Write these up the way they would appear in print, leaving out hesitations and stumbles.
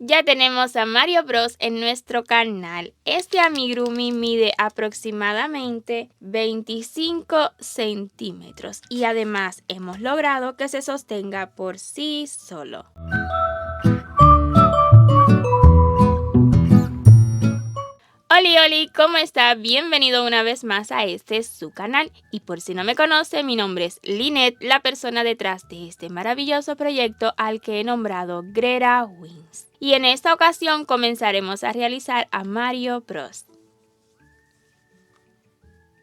Ya tenemos a Mario Bros en nuestro canal. Este amigurumi mide aproximadamente 25 centímetros y además hemos logrado que se sostenga por sí solo. Oli, ¿cómo está? Bienvenido una vez más a su canal. Y por si no me conoce, mi nombre es Lynette, la persona detrás de este maravilloso proyecto al que he nombrado Greta Wings. Y en esta ocasión comenzaremos a realizar a Mario Bros.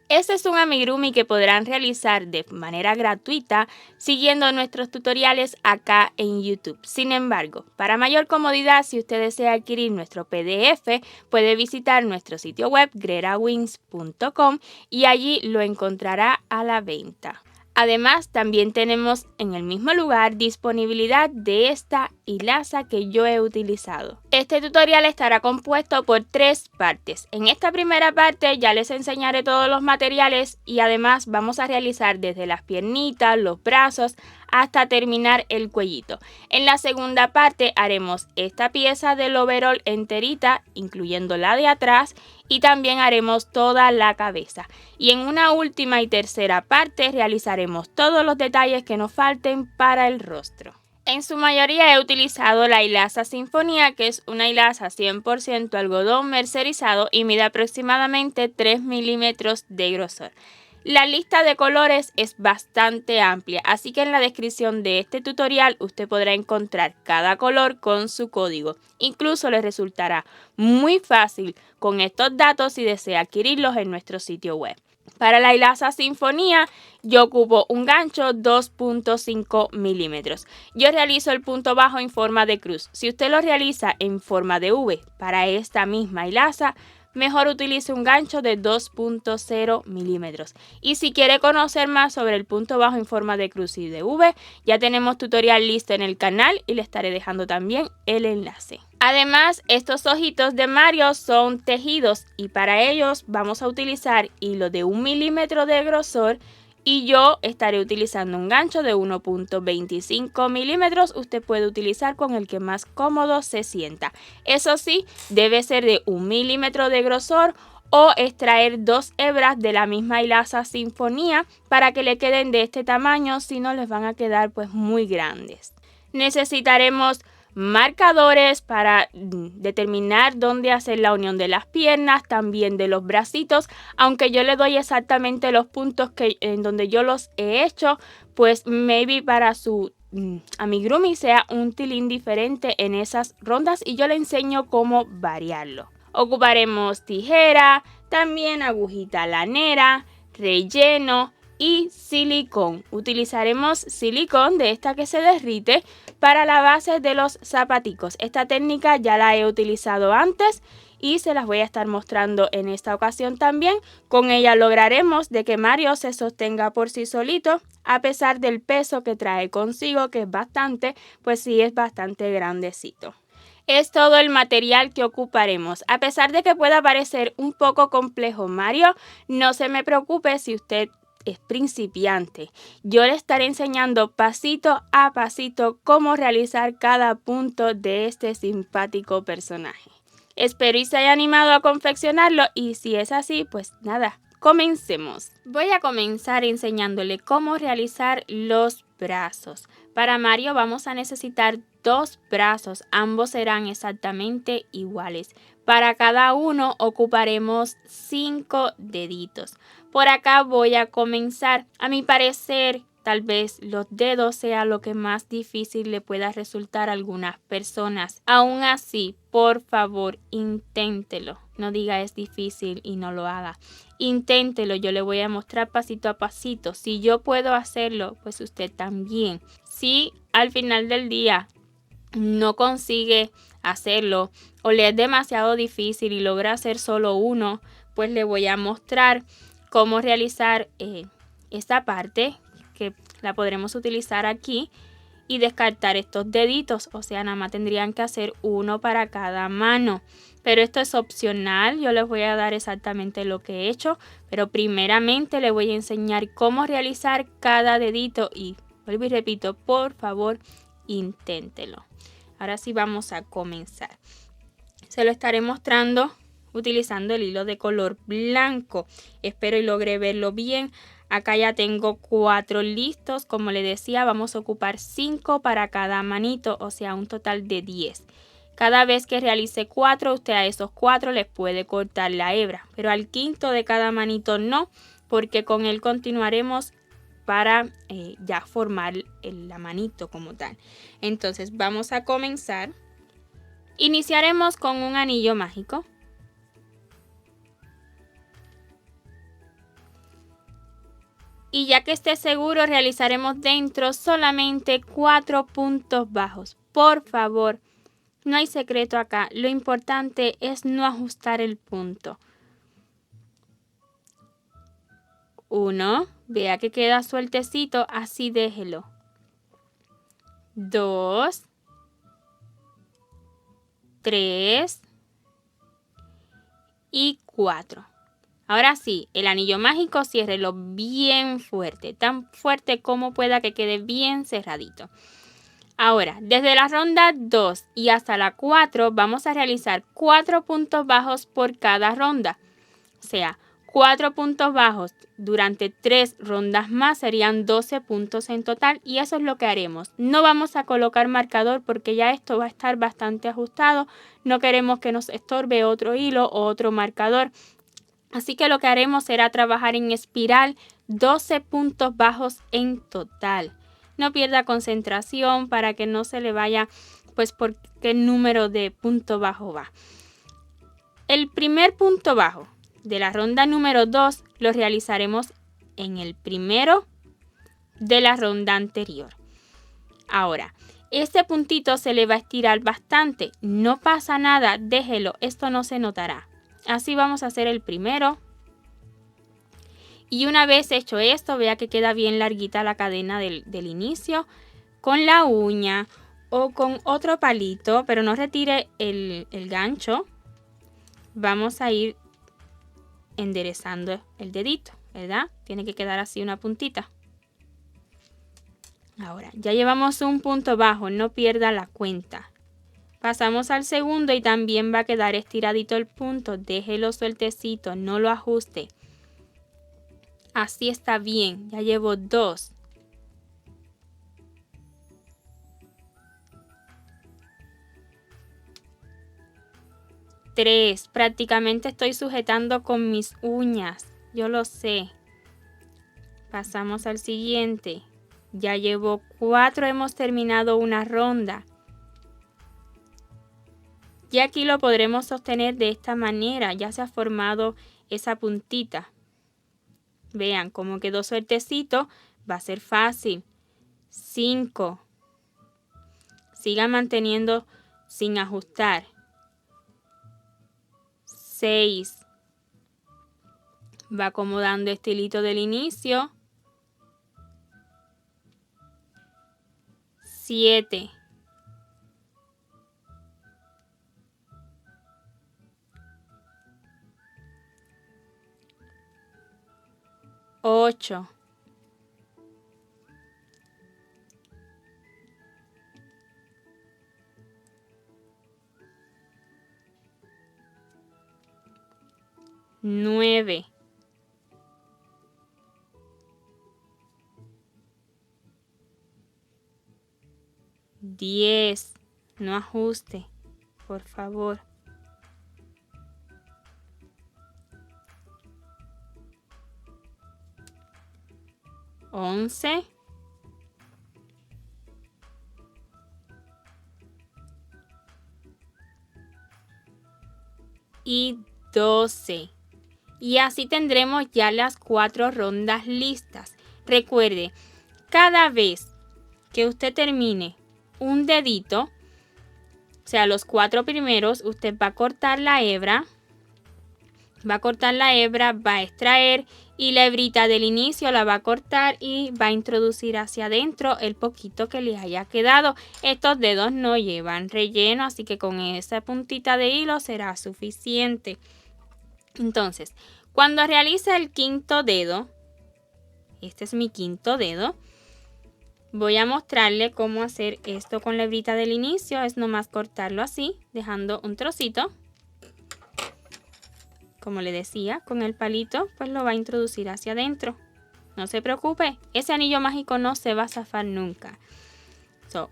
Este es un amigurumi que podrán realizar de manera gratuita siguiendo nuestros tutoriales acá en YouTube. Sin embargo, para mayor comodidad, si usted desea adquirir nuestro PDF, puede visitar nuestro sitio web gretawings.com y allí lo encontrará a la venta. Además, también tenemos en el mismo lugar disponibilidad de esta hilaza que yo he utilizado. Este tutorial estará compuesto por 3 partes. En esta primera parte ya les enseñaré todos los materiales y además vamos a realizar desde las piernitas, los brazos, hasta terminar el cuellito. En la segunda parte haremos esta pieza del overall enterita, incluyendo la de atrás, y también haremos toda la cabeza. Y en una última y tercera parte realizaremos todos los detalles que nos falten para el rostro. En su mayoría he utilizado la hilaza Sinfonía, que es una hilaza 100% algodón mercerizado y mide aproximadamente 3 milímetros de grosor. La lista de colores es bastante amplia, así que en la descripción de este tutorial usted podrá encontrar cada color con su código. Incluso le resultará muy fácil con estos datos si desea adquirirlos en nuestro sitio web. Para la hilaza Sinfonía yo ocupo un gancho 2.5 milímetros. Yo realizo el punto bajo en forma de cruz. Si usted lo realiza en forma de V para esta misma hilaza, mejor utilice un gancho de 2.0 milímetros. Y si quiere conocer más sobre el punto bajo en forma de cruz y de V, ya tenemos tutorial listo en el canal y le estaré dejando también el enlace. Además, estos ojitos de Mario son tejidos y para ellos vamos a utilizar hilo de 1 milímetro de grosor y yo estaré utilizando un gancho de 1.25 milímetros. Usted puede utilizar con el que más cómodo se sienta. Eso sí, debe ser de 1 milímetro de grosor o extraer 2 hebras de la misma hilaza Sinfonía para que le queden de este tamaño, si no les van a quedar pues muy grandes. Necesitaremos marcadores para determinar dónde hacer la unión de las piernas, también de los bracitos, aunque yo le doy exactamente los puntos en donde yo los he hecho, pues maybe para su amigurumi sea un tilín diferente en esas rondas y yo le enseño cómo variarlo. Ocuparemos tijera, también agujita lanera, relleno y silicón. Utilizaremos silicón de esta que se derrite para la base de los zapaticos. Esta técnica ya la he utilizado antes y se las voy a estar mostrando en esta ocasión también. Con ella lograremos de que Mario se sostenga por sí solito a pesar del peso que trae consigo, que es bastante, pues sí es bastante grandecito. Es todo el material que ocuparemos. A pesar de que pueda parecer un poco complejo Mario, no se me preocupe si usted es principiante. Yo le estaré enseñando pasito a pasito cómo realizar cada punto de este simpático personaje. Espero y se haya animado a confeccionarlo y si es así, pues nada, comencemos. Voy a comenzar enseñándole cómo realizar los brazos. Para Mario vamos a necesitar 2 brazos, ambos serán exactamente iguales. Para cada uno ocuparemos 5 deditos. Por acá voy a comenzar. A mi parecer, tal vez los dedos sea lo que más difícil le pueda resultar a algunas personas. Aún así, por favor, inténtelo. No diga es difícil y no lo haga. Inténtelo, yo le voy a mostrar pasito a pasito. Si yo puedo hacerlo, pues usted también. Si al final del día no consigue hacerlo o le es demasiado difícil y logra hacer solo uno, pues le voy a mostrar cómo realizar esta parte que la podremos utilizar aquí y descartar estos deditos, o sea, nada más tendrían que hacer uno para cada mano, pero esto es opcional. Yo les voy a dar exactamente lo que he hecho, pero primeramente les voy a enseñar cómo realizar cada dedito y vuelvo y repito, por favor, inténtelo. Ahora sí vamos a comenzar. Se lo estaré mostrando utilizando el hilo de color blanco. Espero y logre verlo bien. Acá ya tengo 4 listos. Como le decía, vamos a ocupar 5 para cada manito, o sea, un total de 10. Cada vez que realice 4, usted a esos 4 les puede cortar la hebra, pero al quinto de cada manito no, porque con él continuaremos para ya formar la manito como tal. Entonces vamos a comenzar. Iniciaremos con un anillo mágico. Y ya que esté seguro, realizaremos dentro solamente 4 puntos bajos. Por favor, no hay secreto acá. Lo importante es no ajustar el punto. 1, vea que queda sueltecito, así déjelo. 2, 3 y 4. Ahora sí, el anillo mágico ciérrelo bien fuerte, tan fuerte como pueda que quede bien cerradito. Ahora, desde la ronda 2 y hasta la 4 vamos a realizar 4 puntos bajos por cada ronda. O sea, 4 puntos bajos durante 3 rondas más serían 12 puntos en total y eso es lo que haremos. No vamos a colocar marcador porque ya esto va a estar bastante ajustado. No queremos que nos estorbe otro hilo o otro marcador. Así que lo que haremos será trabajar en espiral 12 puntos bajos en total. No pierda concentración para que no se le vaya pues por qué número de punto bajo va. El primer punto bajo de la ronda número 2 lo realizaremos en el primero de la ronda anterior. Ahora, este puntito se le va a estirar bastante. No pasa nada, déjelo, esto no se notará. Así vamos a hacer el primero. Y una vez hecho esto, vea que queda bien larguita la cadena del inicio. Con la uña o con otro palito, pero no retire el gancho. Vamos a ir enderezando el dedito, ¿verdad? Tiene que quedar así una puntita. Ahora, ya llevamos un punto bajo, no pierda la cuenta. Pasamos al segundo y también va a quedar estiradito el punto. Déjelo sueltecito, no lo ajuste. Así está bien, ya llevo 2. Prácticamente estoy sujetando con mis uñas, yo lo sé. Pasamos al siguiente. Ya llevo 4, hemos terminado una ronda. Y aquí lo podremos sostener de esta manera, ya se ha formado esa puntita. Vean cómo quedó suertecito, va a ser fácil. 5. Siga manteniendo sin ajustar. 6. Va acomodando este hilito del inicio. 7. 8. 9. 10. No ajuste, por favor. 11. Y 12. Y así tendremos ya las 4 rondas listas. Recuerde, cada vez que usted termine un dedito, o sea, los 4 primeros, usted va a cortar la hebra. Va a cortar la hebra, va a extraer y la hebrita del inicio la va a cortar y va a introducir hacia adentro el poquito que le haya quedado. Estos dedos no llevan relleno, así que con esa puntita de hilo será suficiente. Entonces, cuando realice el quinto dedo, este es mi quinto dedo, Voy a mostrarle cómo hacer esto con la hebrita del inicio. Es nomás cortarlo así, dejando un trocito. Como le decía, con el palito pues lo va a introducir hacia adentro. No se preocupe, ese anillo mágico no se va a zafar nunca.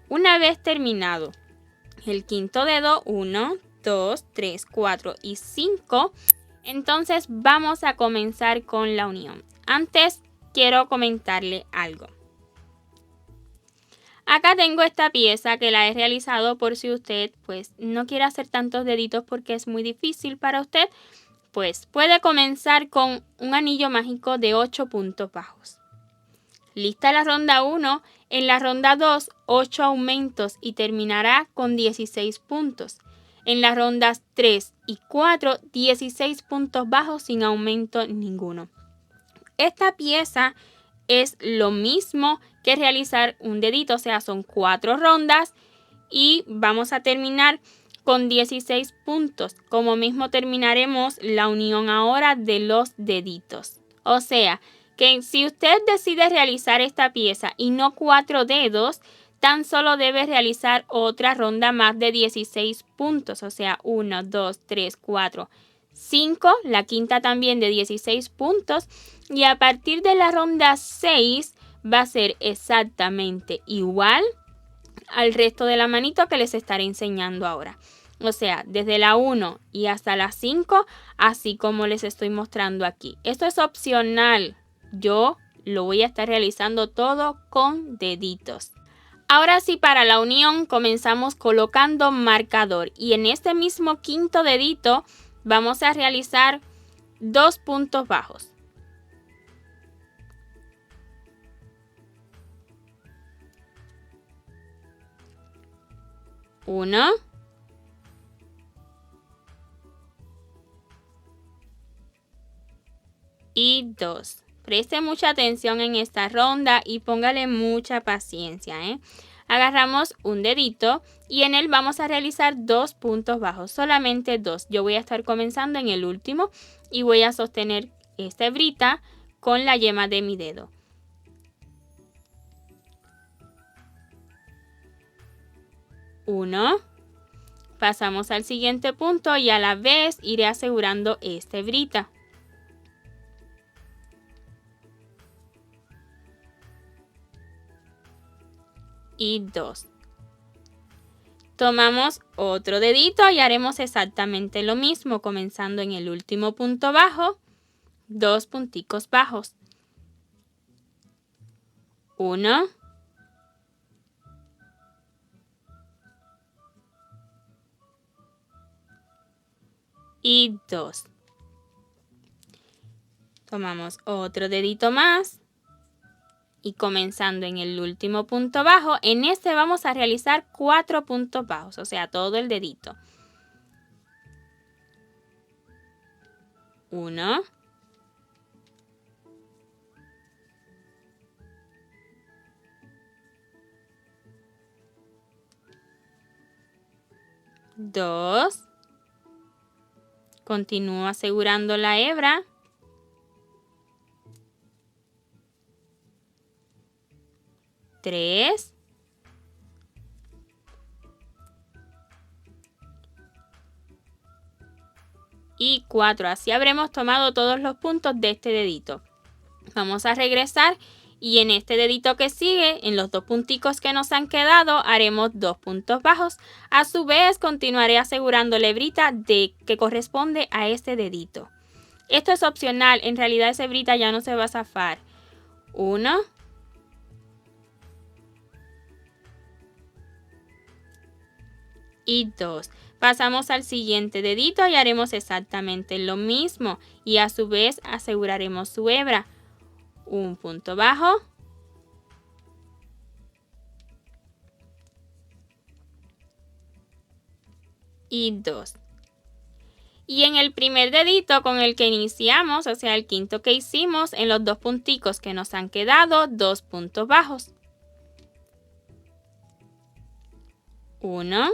Una vez terminado el quinto dedo, 1, 2, 3, 4 y 5, entonces vamos a comenzar con la unión. Antes quiero comentarle algo. Acá tengo esta pieza que la he realizado por si usted pues no quiere hacer tantos deditos porque es muy difícil para usted. Pues puede comenzar con un anillo mágico de 8 puntos bajos. Lista la ronda 1, en la ronda 2 8 aumentos y terminará con 16 puntos. En las rondas 3 y 4 16 puntos bajos sin aumento ninguno. Esta pieza es lo mismo que realizar un dedito, o sea, son 4 rondas y vamos a terminar con 16 puntos, como mismo terminaremos la unión ahora de los deditos. O sea, que si usted decide realizar esta pieza y no 4 dedos, tan solo debe realizar otra ronda más de 16 puntos. O sea, 1, 2, 3, 4, 5, la quinta también de 16 puntos. Y a partir de la ronda 6 va a ser exactamente igual al resto de la manito que les estaré enseñando ahora. O sea, desde la 1 y hasta la 5, así como les estoy mostrando aquí. Esto es opcional. Yo lo voy a estar realizando todo con deditos. Ahora sí, para la unión comenzamos colocando marcador. Y en este mismo quinto dedito vamos a realizar 2 puntos bajos. Uno. Y 2. Preste mucha atención en esta ronda y póngale mucha paciencia, Agarramos un dedito y en él vamos a realizar 2 puntos bajos, solamente 2. Yo voy a estar comenzando en el último y voy a sostener esta hebrita con la yema de mi dedo. Uno. Pasamos al siguiente punto y a la vez iré asegurando esta hebrita. Y 2. Tomamos otro dedito y haremos exactamente lo mismo, comenzando en el último punto bajo, 2 punticos bajos. 1. Y 2. Tomamos otro dedito más. Y comenzando en el último punto bajo, en este vamos a realizar 4 puntos bajos, o sea, todo el dedito. 1. 2. Continúo asegurando la hebra. 3. Y 4. Así habremos tomado todos los puntos de este dedito. Vamos a regresar y en este dedito que sigue, en los 2 punticos que nos han quedado, haremos 2 puntos bajos. A su vez, continuaré asegurando la hebrita que corresponde a este dedito. Esto es opcional, en realidad esa hebrita ya no se va a zafar. 1. Y 2. Pasamos al siguiente dedito y haremos exactamente lo mismo. Y a su vez aseguraremos su hebra. Un punto bajo. Y 2. Y en el primer dedito con el que iniciamos, o sea, el quinto que hicimos, en los 2 punticos que nos han quedado, 2 puntos bajos. 1.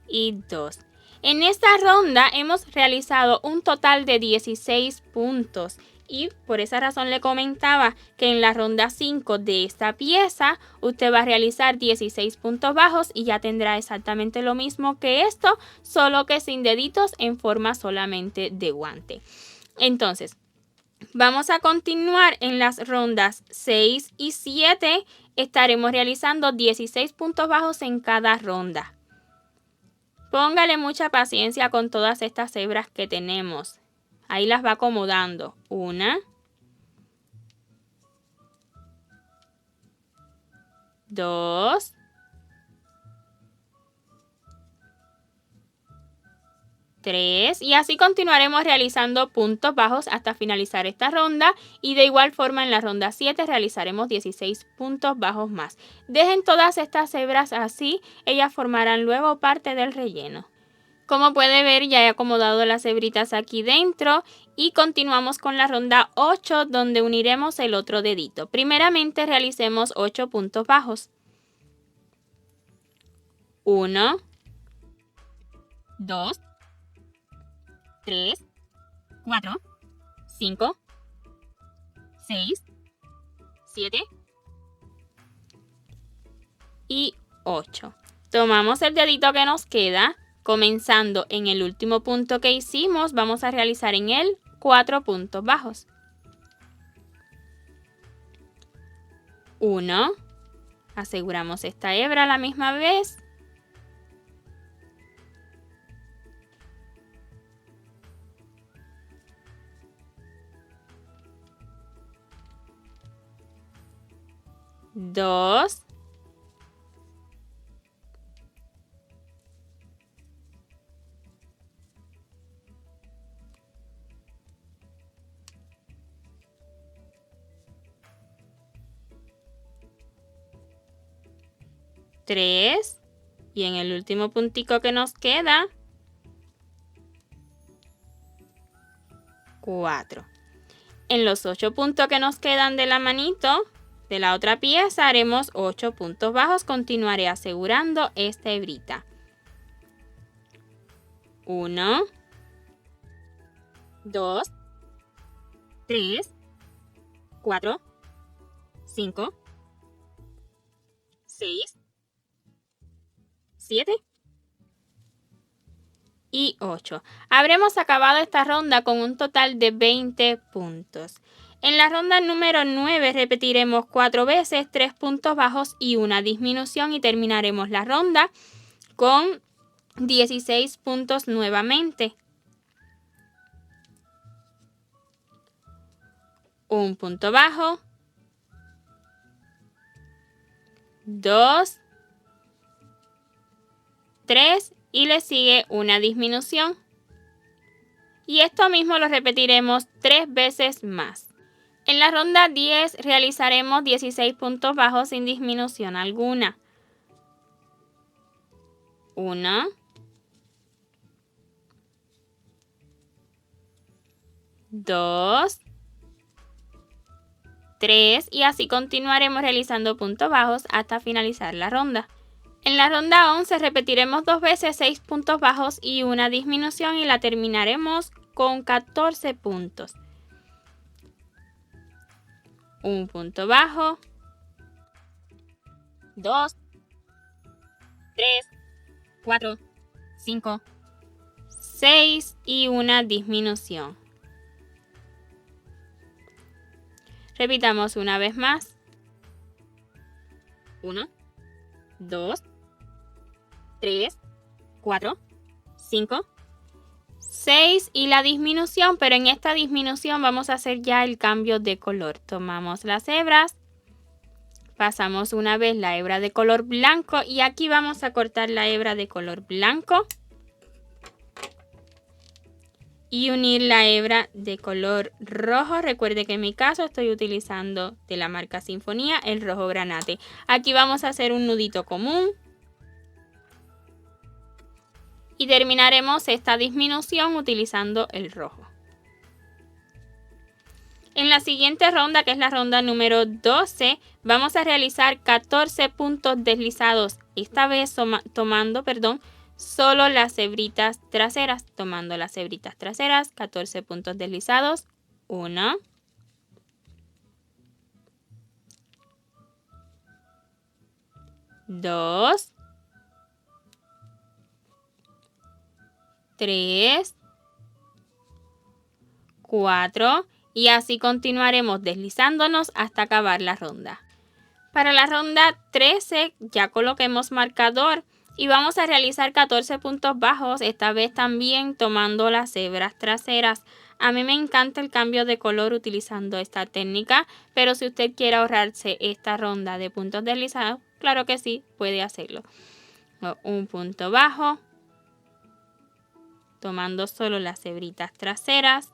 Y 2. En esta ronda hemos realizado un total de 16 puntos y por esa razón le comentaba que en la ronda 5 de esta pieza usted va a realizar 16 puntos bajos y ya tendrá exactamente lo mismo que esto, solo que sin deditos en forma solamente de guante. Entonces, vamos a continuar en las rondas 6 y 7. Estaremos realizando 16 puntos bajos en cada ronda. Póngale mucha paciencia con todas estas hebras que tenemos. Ahí las va acomodando. 1, 2, 3 y así continuaremos realizando puntos bajos hasta finalizar esta ronda y de igual forma en la ronda 7 realizaremos 16 puntos bajos más. Dejen todas estas hebras así, ellas formarán luego parte del relleno. Como puede ver, ya he acomodado las hebritas aquí dentro y continuamos con la ronda 8 donde uniremos el otro dedito. Primeramente realicemos 8 puntos bajos. 1, 2, 3, 4, 5, 6, 7 y 8. Tomamos el dedito que nos queda, comenzando en el último punto que hicimos, vamos a realizar en él 4 puntos bajos. 1, aseguramos esta hebra a la misma vez. 2, 3 y en el último puntico que nos queda 4. En los 8 puntos que nos quedan de la manito de la otra pieza haremos 8 puntos bajos. Continuaré asegurando esta hebrita. 1, 2, 3, 4, 5, 6, 7 y 8. Habremos acabado esta ronda con un total de 20 puntos. En la ronda número 9 repetiremos 4 veces 3 puntos bajos y una disminución y terminaremos la ronda con 16 puntos nuevamente. Un punto bajo, 2, 3 y le sigue una disminución. Y esto mismo lo repetiremos 3 veces más. En la ronda 10 realizaremos 16 puntos bajos sin disminución alguna. 1, 2, 3 y así continuaremos realizando puntos bajos hasta finalizar la ronda. En la ronda 11 repetiremos 2 veces 6 puntos bajos y una disminución y la terminaremos con 14 puntos. Un punto bajo, 2, 3, 4, 5, 6 y una disminución. Repitamos una vez más. 1, 2, 3, 4, 5, 6 y la disminución, pero en esta disminución vamos a hacer ya el cambio de color. Tomamos las hebras, pasamos una vez la hebra de color blanco y aquí vamos a cortar la hebra de color blanco y unir la hebra de color rojo. Recuerde que en mi caso estoy utilizando de la marca Sinfonía el rojo granate. Aquí vamos a hacer un nudito común y terminaremos esta disminución utilizando el rojo. En la siguiente ronda, que es la ronda número 12, vamos a realizar 14 puntos deslizados, esta vez tomando solo las hebritas traseras, tomando las hebritas traseras, 14 puntos deslizados, 1, 2, 3, 4 y así continuaremos deslizándonos hasta acabar la ronda. Para la ronda 13 ya coloquemos marcador y vamos a realizar 14 puntos bajos, esta vez también tomando las hebras traseras. A mí me encanta el cambio de color utilizando esta técnica, pero si usted quiere ahorrarse esta ronda de puntos deslizados, claro que sí, puede hacerlo. Un punto bajo, tomando solo las hebritas traseras.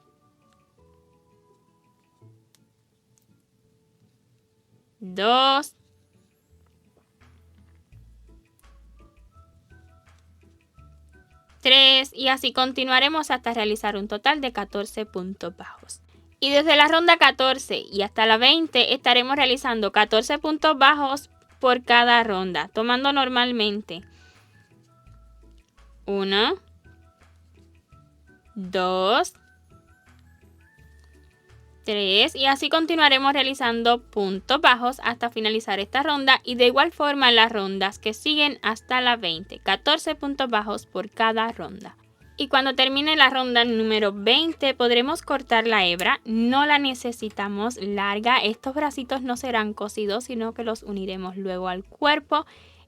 2, 3 y así continuaremos hasta realizar un total de 14 puntos bajos. Y desde la ronda 14 y hasta la 20 estaremos realizando 14 puntos bajos por cada ronda, tomando normalmente 1, 2, 3 y así continuaremos realizando puntos bajos hasta finalizar esta ronda y de igual forma las rondas que siguen hasta la 20, 14 puntos bajos por cada ronda. Y cuando termine la ronda número 20 podremos cortar la hebra, no la necesitamos larga, estos bracitos no serán cosidos sino que los uniremos luego al cuerpo,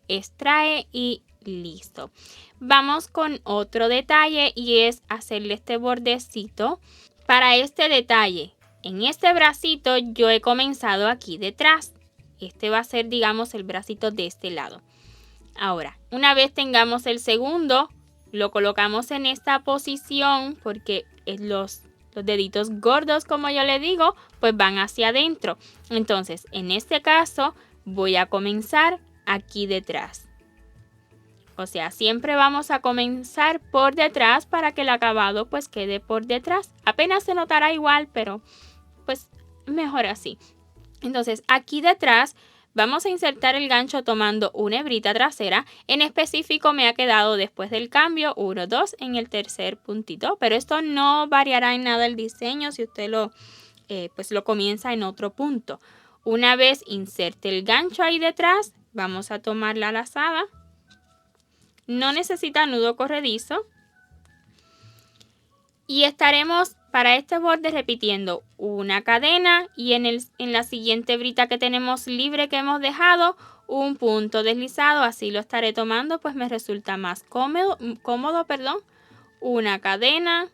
extrae y listo. Vamos con otro detalle y es hacerle este bordecito. Para este detalle, en este bracito yo he comenzado aquí detrás. Este va a ser, digamos, el bracito de este lado. Ahora, una vez tengamos el segundo, lo colocamos en esta posición porque los deditos gordos, como yo le digo, pues van hacia adentro. Entonces, en este caso, voy a comenzar aquí detrás. O sea, siempre vamos a comenzar por detrás para que el acabado pues quede por detrás. Apenas se notará igual, pero pues mejor así. Entonces aquí detrás vamos a insertar el gancho tomando una hebrita trasera. En específico me ha quedado después del cambio 1, 2 en el tercer puntito. Pero esto no variará en nada el diseño si usted lo comienza en otro punto. Una vez inserte el gancho ahí detrás, vamos a tomar la lazada. No necesita nudo corredizo. Y estaremos para este borde repitiendo una cadena y en la siguiente hebrita que tenemos libre que hemos dejado, un punto deslizado. Así lo estaré tomando, pues me resulta más cómodo, una cadena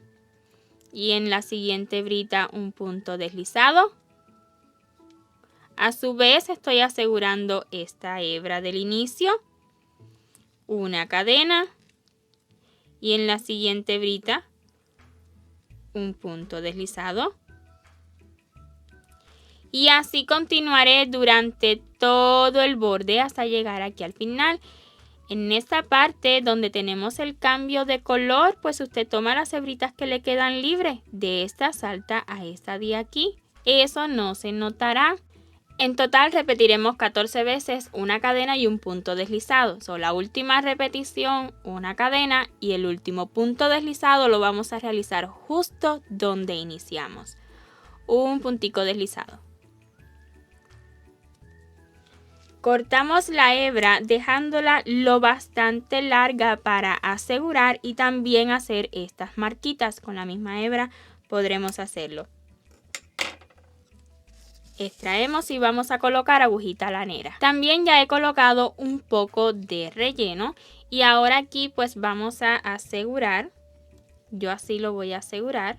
y en la siguiente hebrita un punto deslizado. A su vez estoy asegurando esta hebra del inicio, una cadena y en la siguiente hebrita un punto deslizado y así continuaré durante todo el borde hasta llegar aquí al final. En esta parte donde tenemos el cambio de color, pues usted toma las hebritas que le quedan libres, de esta salta a esta de aquí, eso no se notará. En total repetiremos 14 veces una cadena y un punto deslizado. La última repetición, una cadena y el último punto deslizado lo vamos a realizar justo donde iniciamos. Un puntico deslizado. Cortamos la hebra dejándola lo bastante larga para asegurar y también hacer estas marquitas. Con la misma hebra podremos hacerlo. Extraemos y vamos a colocar agujita lanera. También ya he colocado un poco de relleno y ahora aquí pues vamos a asegurar. Yo así lo voy a asegurar.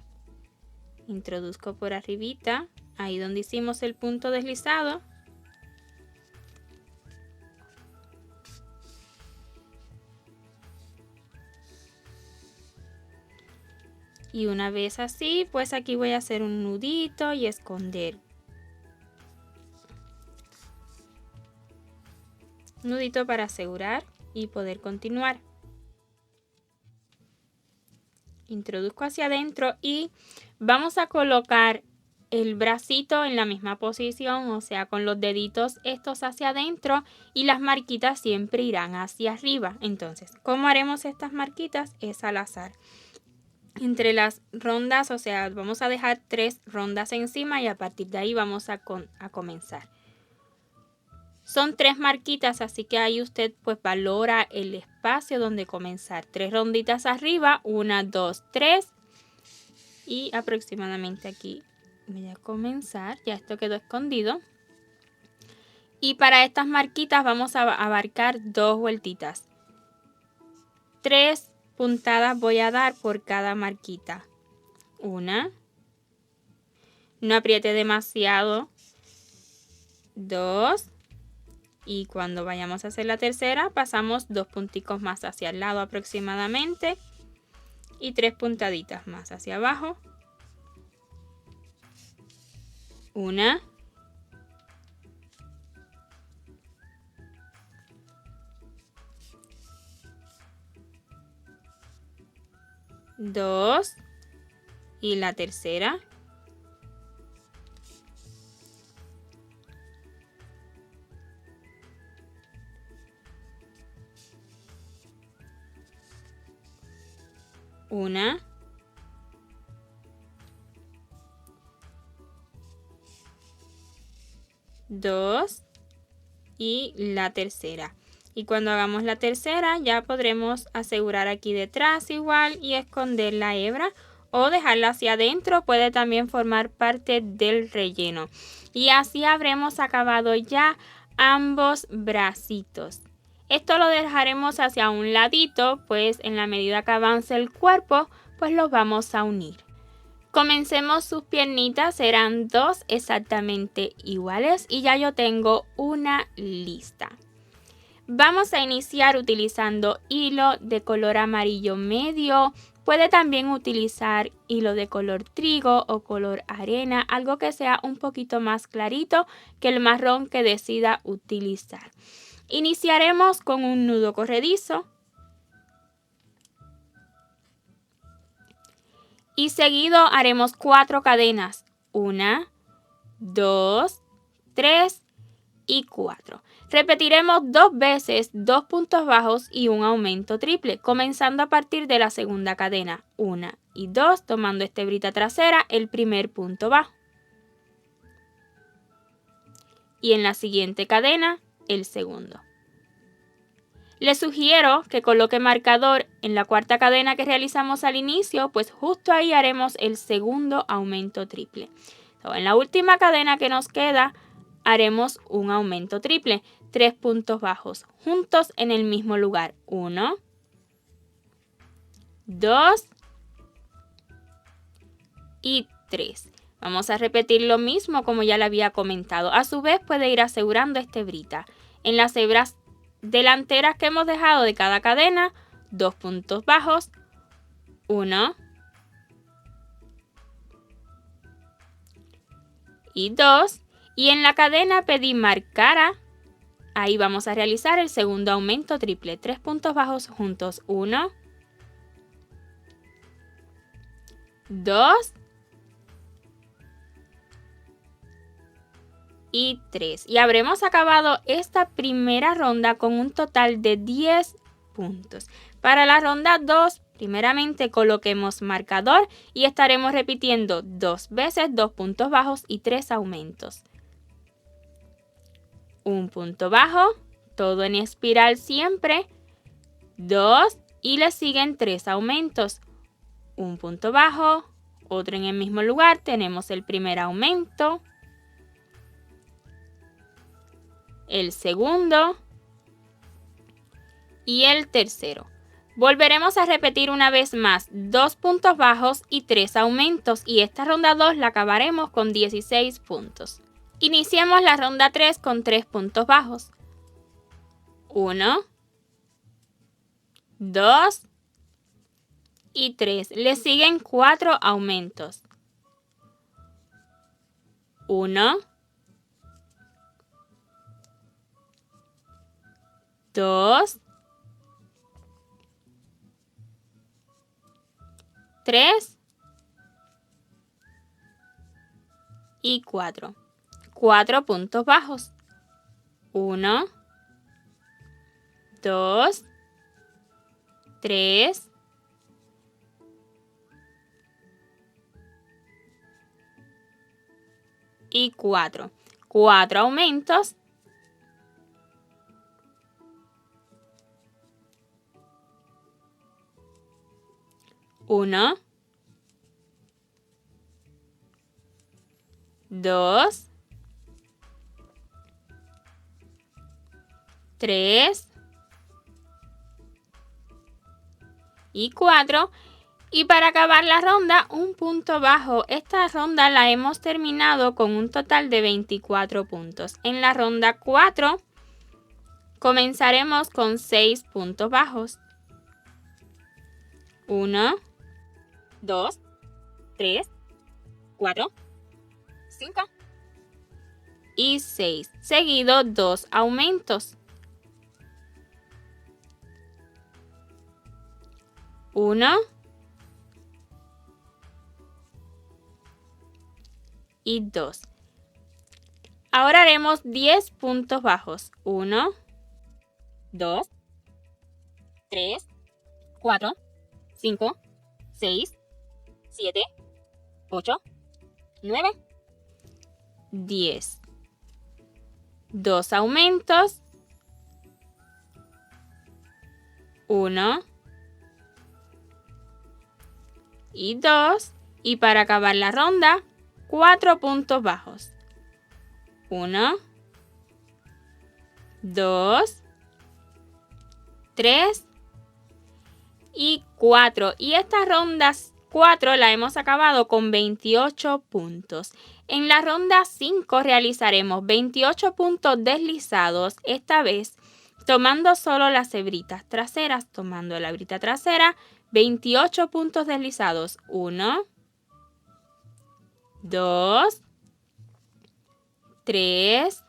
Introduzco por arribita, ahí donde hicimos el punto deslizado. Y una vez así, pues aquí voy a hacer un nudito y esconder. Nudito para asegurar y poder continuar. Introduzco hacia adentro y vamos a colocar el bracito en la misma posición, o sea, con los deditos estos hacia adentro y las marquitas siempre irán hacia arriba. Entonces, ¿cómo haremos estas marquitas? Es al azar. Entre las rondas, o sea, vamos a dejar 3 rondas encima y a partir de ahí vamos a comenzar. Son 3 marquitas, así que ahí usted pues valora el espacio donde comenzar. 3 ronditas arriba, 1, 2, 3 y aproximadamente aquí voy a comenzar. Ya esto quedó escondido. Y para estas marquitas vamos a abarcar 2 vueltitas. 3 puntadas voy a dar por cada marquita. 1, no apriete demasiado. 2, y cuando vayamos a hacer la tercera pasamos 2 punticos más hacia el lado aproximadamente y 3 puntaditas más hacia abajo. 1, 2 y la tercera. 1, 2 y la tercera. Y cuando hagamos la tercera ya podremos asegurar aquí detrás igual y esconder la hebra o dejarla hacia adentro, puede también formar parte del relleno. Y así habremos acabado ya ambos bracitos. Esto lo dejaremos hacia un ladito, pues en la medida que avance el cuerpo, pues los vamos a unir. Comencemos sus piernitas, serán 2 exactamente iguales y ya yo tengo una lista. Vamos a iniciar utilizando hilo de color amarillo medio. Puede también utilizar hilo de color trigo o color arena, algo que sea un poquito más clarito que el marrón que decida utilizar. Iniciaremos con un nudo corredizo y seguido haremos 4 cadenas. 1, 2, 3 y 4. Repetiremos 2 veces 2 puntos bajos y un aumento triple, comenzando a partir de la segunda cadena. 1 y 2, tomando esta hebrita trasera, el primer punto bajo. Y en la siguiente cadena, el segundo. Les sugiero que coloque marcador en la cuarta cadena que realizamos al inicio, pues justo ahí haremos el segundo aumento triple. En la última cadena que nos queda, haremos un aumento triple, 3 puntos bajos, juntos en el mismo lugar. 1, 2 y 3. Vamos a repetir lo mismo como ya le había comentado. A su vez puede ir asegurando esta hebrita. En las hebras delanteras que hemos dejado de cada cadena, 2 puntos bajos, 1 y 2. Y en la cadena pedí marcara, ahí vamos a realizar el segundo aumento triple, 3 puntos bajos juntos, 1, 2 y 3. Y habremos acabado esta primera ronda con un total de 10 puntos. Para la ronda 2, primeramente coloquemos marcador y estaremos repitiendo 2 veces 2 puntos bajos y 3 aumentos. Un punto bajo, todo en espiral siempre, 2 y le siguen 3 aumentos. Un punto bajo, otro en el mismo lugar, tenemos el primer aumento, el segundo y el tercero. Volveremos a repetir una vez más 2 puntos bajos y 3 aumentos y esta ronda 2 la acabaremos con 16 puntos. Iniciemos la ronda 3 con 3 puntos bajos. 1, 2 y 3. Le siguen 4 aumentos. 1, 2, 3 y 4. 4 puntos bajos. 1, 2, 3 y 4. 4 aumentos 1, 2, 3 y 4. Y para acabar la ronda, un punto bajo. Esta ronda la hemos terminado con un total de 24 puntos. En la ronda 4 comenzaremos con 6 puntos bajos. 1, 2, 3, 4, 5 y 6. Seguido 2 aumentos. 1 y 2. Ahora haremos 10 puntos bajos. 1, 2, 3, 4, 5, 6, 7, 8, 9, 10. 2 aumentos. 1 y 2. Y para acabar la ronda, 4 puntos bajos. 1, 2, 3 y 4. Y esta ronda 4 la hemos acabado con 28 puntos. En la ronda 5 realizaremos 28 puntos deslizados, esta vez tomando solo las hebritas traseras. Tomando la hebrita trasera, 28 puntos deslizados. 1, 2, 3,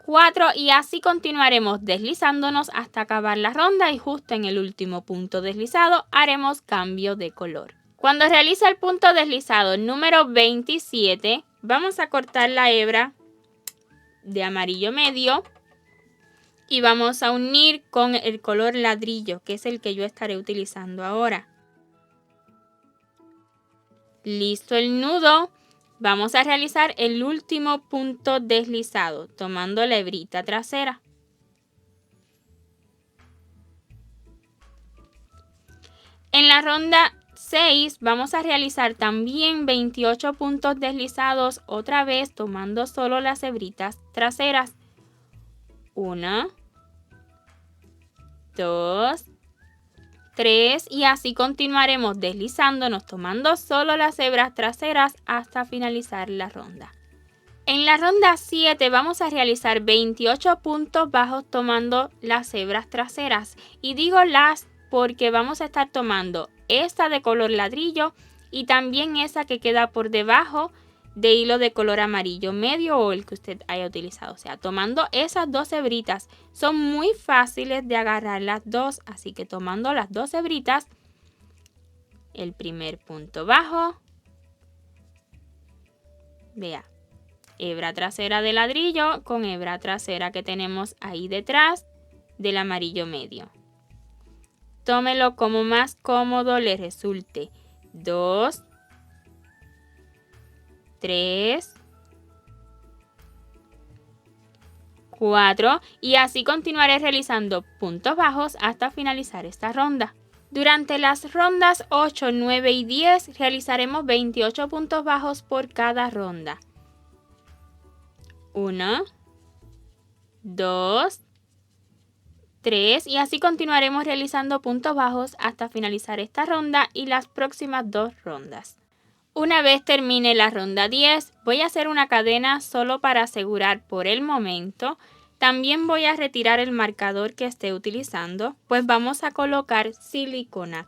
4 y así continuaremos deslizándonos hasta acabar la ronda y justo en el último punto deslizado haremos cambio de color. Cuando realice el punto deslizado número 27, vamos a cortar la hebra de amarillo medio y vamos a unir con el color ladrillo, que es el que yo estaré utilizando ahora. Listo el nudo. Vamos a realizar el último punto deslizado, tomando la hebrita trasera. En la ronda 6 vamos a realizar también 28 puntos deslizados, otra vez tomando solo las hebritas traseras. 1, 2, 3 y así continuaremos deslizándonos tomando solo las hebras traseras hasta finalizar la ronda. En la ronda 7 vamos a realizar 28 puntos bajos tomando las hebras traseras. Y digo las porque vamos a estar tomando esta de color ladrillo y también esa que queda por debajo de hilo de color amarillo medio o el que usted haya utilizado. O sea, tomando esas dos hebritas. Son muy fáciles de agarrar las dos, así que tomando las dos hebritas, el primer punto bajo, vea, hebra trasera de ladrillo con hebra trasera que tenemos ahí detrás del amarillo medio. Tómelo como más cómodo le resulte. 2, 3, 4 y así continuaré realizando puntos bajos hasta finalizar esta ronda. Durante las rondas 8, 9 y 10 realizaremos 28 puntos bajos por cada ronda. 1, 2, 3 y así continuaremos realizando puntos bajos hasta finalizar esta ronda y las próximas dos rondas. Una vez termine la ronda 10, voy a hacer una cadena solo para asegurar por el momento. También voy a retirar el marcador que esté utilizando, pues vamos a colocar silicona.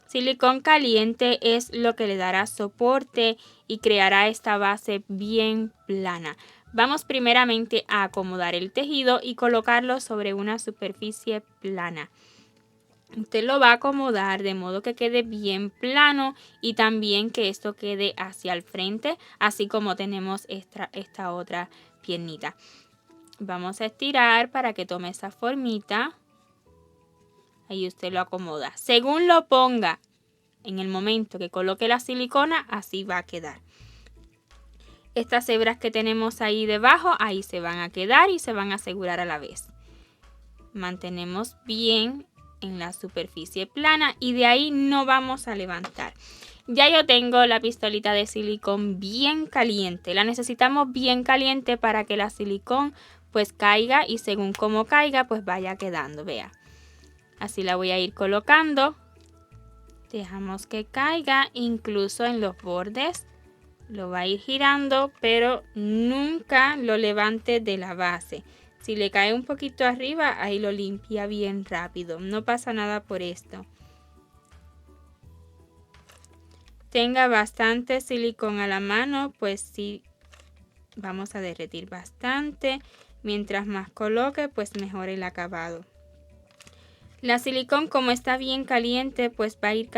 Silicón caliente es lo que le dará soporte y creará esta base bien plana. Vamos primeramente a acomodar el tejido y colocarlo sobre una superficie plana. Usted lo va a acomodar de modo que quede bien plano y también que esto quede hacia el frente, así como tenemos esta otra piernita. Vamos a estirar para que tome esa formita. Ahí usted lo acomoda. Según lo ponga en el momento que coloque la silicona, así va a quedar. Estas hebras que tenemos ahí debajo, ahí se van a quedar y se van a asegurar a la vez. Mantenemos bien en la superficie plana y de ahí no vamos a levantar. Ya yo tengo la pistolita de silicón bien caliente. La necesitamos bien caliente para que la silicón pues caiga y según como caiga pues vaya quedando, vea. Así la voy a ir colocando. Dejamos que caiga incluso en los bordes. Lo va a ir girando, pero nunca lo levante de la base. Si le cae un poquito arriba, ahí lo limpia bien rápido. No pasa nada por esto. Tenga bastante silicón a la mano, pues sí, vamos a derretir bastante. Mientras más coloque, pues mejor el acabado. La silicón, como está bien caliente, pues va a ir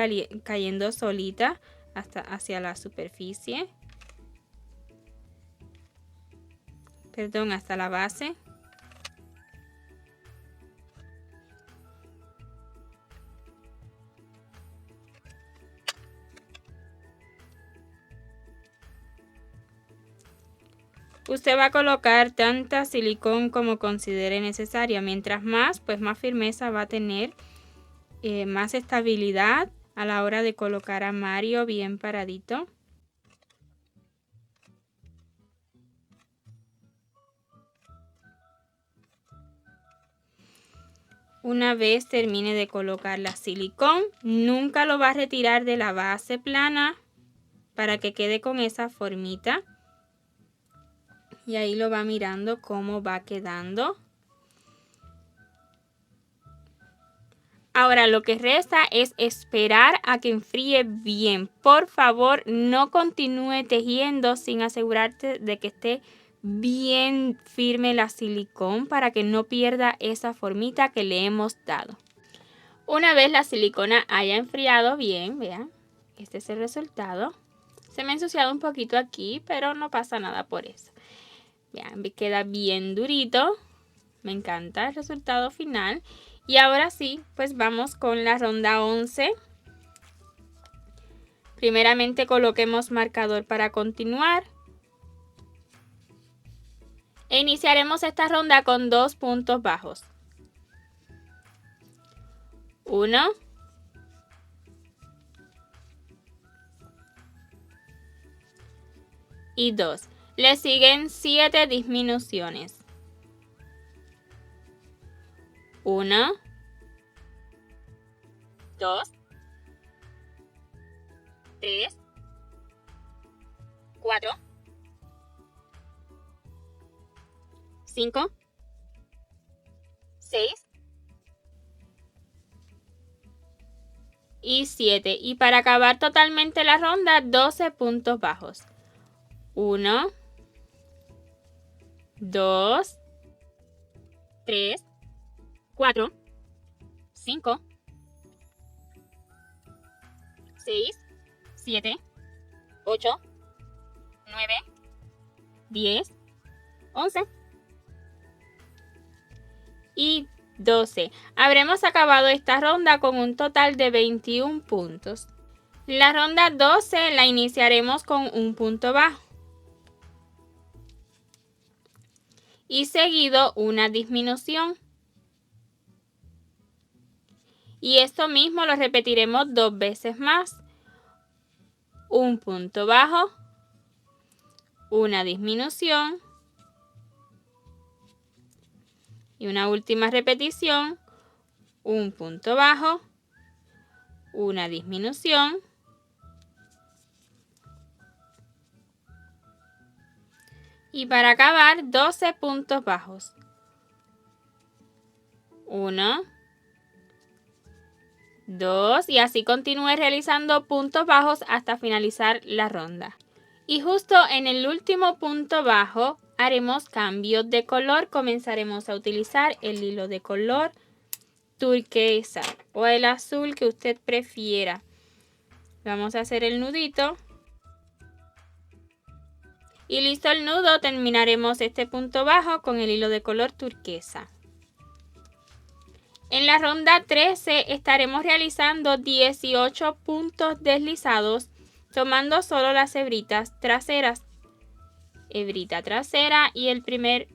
cayendo solita hacia la superficie. Perdón, hasta la base. Usted va a colocar tanta silicón como considere necesaria. Mientras más, pues más firmeza va a tener, más estabilidad a la hora de colocar a Mario bien paradito. Una vez termine de colocar la silicón, nunca lo va a retirar de la base plana para que quede con esa formita. Y ahí lo va mirando cómo va quedando. Ahora lo que resta es esperar a que enfríe bien. Por favor, no continúe tejiendo sin asegurarte de que esté bien firme la silicón para que no pierda esa formita que le hemos dado. Una vez la silicona haya enfriado bien, vean, este es el resultado. Se me ha ensuciado un poquito aquí, pero no pasa nada por eso. Vean, queda bien durito. Me encanta el resultado final. Y ahora sí, pues vamos con la ronda 11. Primeramente coloquemos marcador para continuar. E iniciaremos esta ronda con 2 puntos bajos. 1. 2. Le siguen 7 disminuciones. 1, 2, 3, 4, 5, 6 y 7. Y para acabar totalmente la ronda, 12 puntos bajos. 1, 2, 3, 4, 5, 6, 7, 8, 9, 10, 11 y 12. Habremos acabado esta ronda con un total de 21 puntos. La ronda 12 la iniciaremos con un punto bajo y seguido una disminución. Y esto mismo lo repetiremos 2 veces más. Un punto bajo, una disminución y una última repetición. Un punto bajo, una disminución y para acabar 12 puntos bajos. 1, 2 y así continúe realizando puntos bajos hasta finalizar la ronda. Y justo en el último punto bajo haremos cambios de color. Comenzaremos a utilizar el hilo de color turquesa o el azul que usted prefiera. Vamos a hacer el nudito. Y listo el nudo, terminaremos este punto bajo con el hilo de color turquesa. En la ronda 13 estaremos realizando 18 puntos deslizados tomando solo las hebritas traseras. Hebrita trasera y el primer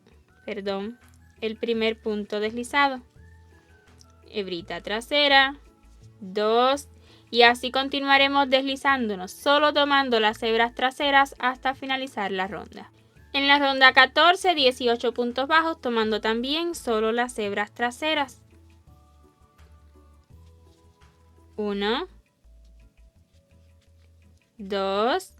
punto deslizado. hebrita trasera, 2 y así continuaremos deslizándonos, solo tomando las hebras traseras hasta finalizar la ronda. En la ronda 14, 18 puntos bajos, tomando también solo las hebras traseras. 1, 2,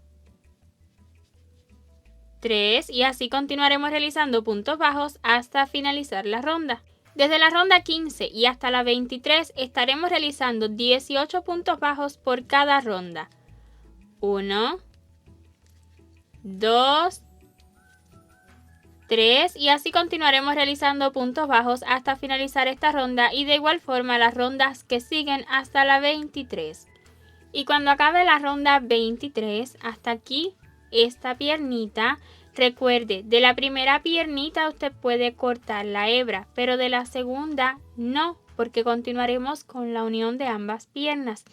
3 y así continuaremos realizando puntos bajos hasta finalizar la ronda. Desde la ronda 15 y hasta la 23 estaremos realizando 18 puntos bajos por cada ronda. 1, 2, 3 y así continuaremos realizando puntos bajos hasta finalizar esta ronda y de igual forma las rondas que siguen hasta la 23. Y cuando acabe la ronda 23, hasta aquí, esta piernita, recuerde, de la primera piernita usted puede cortar la hebra, pero de la segunda no, porque continuaremos con la unión de ambas piernas.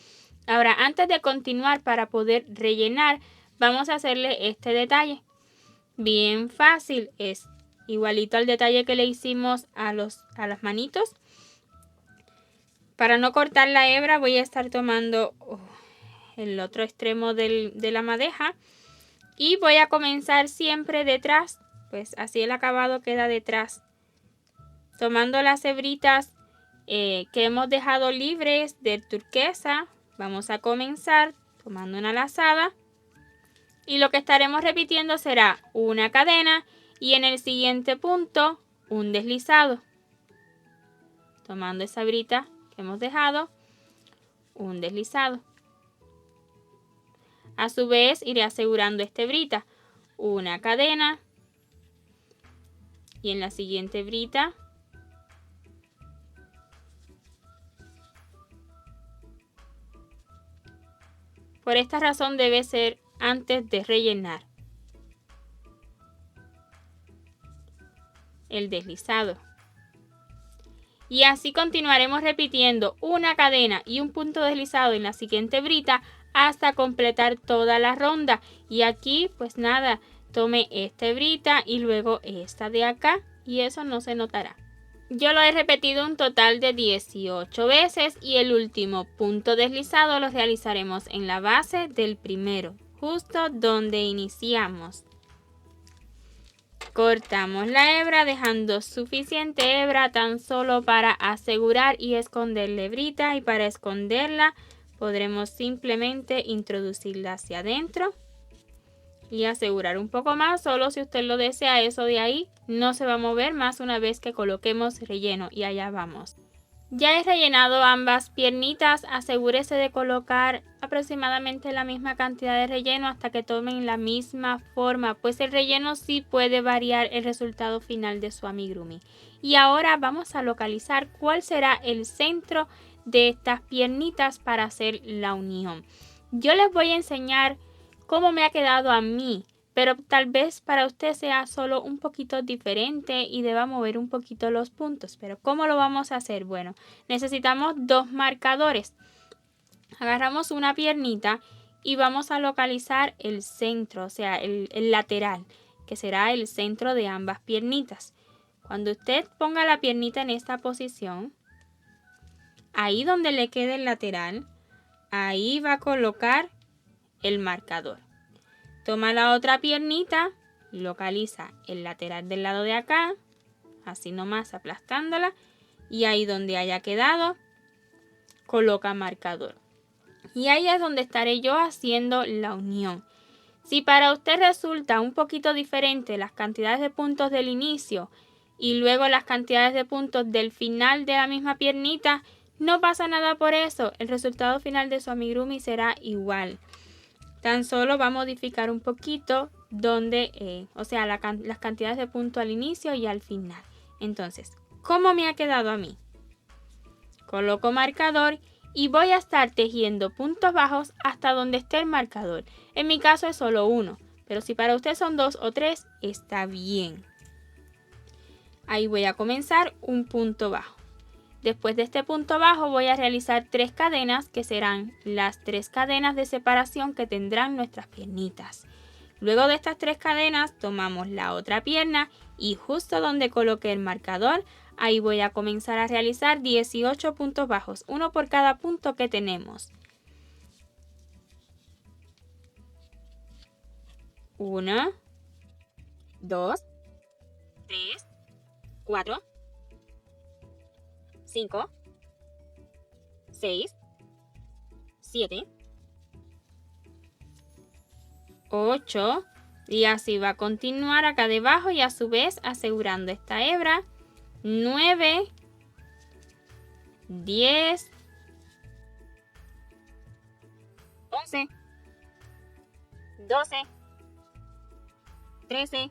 Ahora, antes de continuar para poder rellenar, vamos a hacerle este detalle. Bien fácil, es igualito al detalle que le hicimos a las manitos. Para no cortar la hebra voy a estar tomando el otro extremo de la madeja y voy a comenzar siempre detrás, pues así el acabado queda detrás. Tomando las hebritas que hemos dejado libres de turquesa, vamos a comenzar tomando una lazada. Y lo que estaremos repitiendo será una cadena y en el siguiente punto un deslizado. Tomando esa hebrita que hemos dejado, un deslizado. A su vez iré asegurando esta hebrita, una cadena y en la siguiente hebrita por esta razón debe ser antes de rellenar. El deslizado. Y así continuaremos repitiendo una cadena y un punto deslizado en la siguiente hebrita hasta completar toda la ronda. Y aquí pues nada, tome esta hebrita y luego esta de acá y eso no se notará. Yo lo he repetido un total de 18 veces y el último punto deslizado lo realizaremos en la base del primero, justo donde iniciamos. Cortamos la hebra dejando suficiente hebra tan solo para asegurar y esconder la hebrita y para esconderla podremos simplemente introducirla hacia adentro y asegurar un poco más, solo si usted lo desea. Eso de ahí no se va a mover más una vez que coloquemos relleno y allá vamos. Ya he rellenado ambas piernitas, asegúrese de colocar aproximadamente la misma cantidad de relleno hasta que tomen la misma forma, pues el relleno sí puede variar el resultado final de su amigurumi. Y ahora vamos a localizar cuál será el centro de estas piernitas para hacer la unión. Yo les voy a enseñar cómo me ha quedado a mí, pero tal vez para usted sea solo un poquito diferente y deba mover un poquito los puntos. Pero ¿cómo lo vamos a hacer? Bueno, necesitamos dos marcadores. Agarramos una piernita y vamos a localizar el centro, o sea, el lateral, que será el centro de ambas piernitas. Cuando usted ponga la piernita en esta posición, ahí donde le quede el lateral, ahí va a colocar el marcador. Toma la otra piernita, localiza el lateral del lado de acá, así nomás aplastándola, y ahí donde haya quedado, coloca marcador. Y ahí es donde estaré yo haciendo la unión. Si para usted resulta un poquito diferente las cantidades de puntos del inicio y luego las cantidades de puntos del final de la misma piernita, no pasa nada por eso. El resultado final de su amigurumi será igual. Tan solo va a modificar un poquito donde, las cantidades de puntos al inicio y al final. Entonces, ¿cómo me ha quedado a mí? Coloco marcador y voy a estar tejiendo puntos bajos hasta donde esté el marcador. En mi caso es solo uno, pero si para usted son 2 o 3, está bien. Ahí voy a comenzar un punto bajo. Después de este punto bajo voy a realizar 3 cadenas que serán las 3 cadenas de separación que tendrán nuestras piernitas. Luego de estas 3 cadenas tomamos la otra pierna y justo donde coloqué el marcador, Ahí voy a comenzar a realizar 18 puntos bajos, uno por cada punto que tenemos. 1, 2, 3, 4, 5, 6, 7, 8 y así va a continuar acá debajo y a su vez asegurando esta hebra. 9, 10, 11, 12, 13,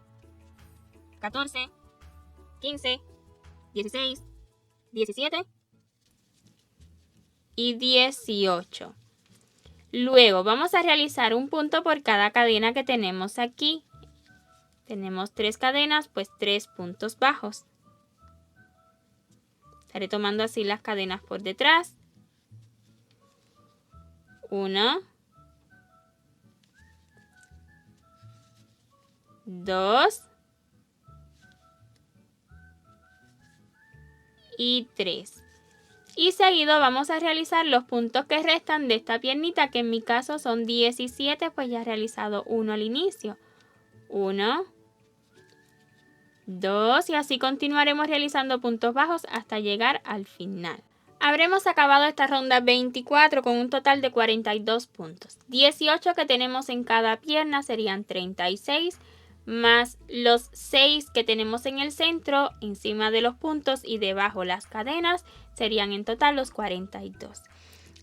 14, 15, 16, 17 y 18. Luego vamos a realizar un punto por cada cadena que tenemos aquí. Tenemos 3 cadenas, pues 3 puntos bajos. Estaré tomando así las cadenas por detrás. 1, 2 y 3. Y seguido vamos a realizar los puntos que restan de esta piernita, que en mi caso son 17, pues ya he realizado uno al inicio. 1, 2 y así continuaremos realizando puntos bajos hasta llegar al final. Habremos acabado esta ronda 24 con un total de 42 puntos. 18 que tenemos en cada pierna serían 36, más los 6 que tenemos en el centro, encima de los puntos y debajo las cadenas, serían en total los 42.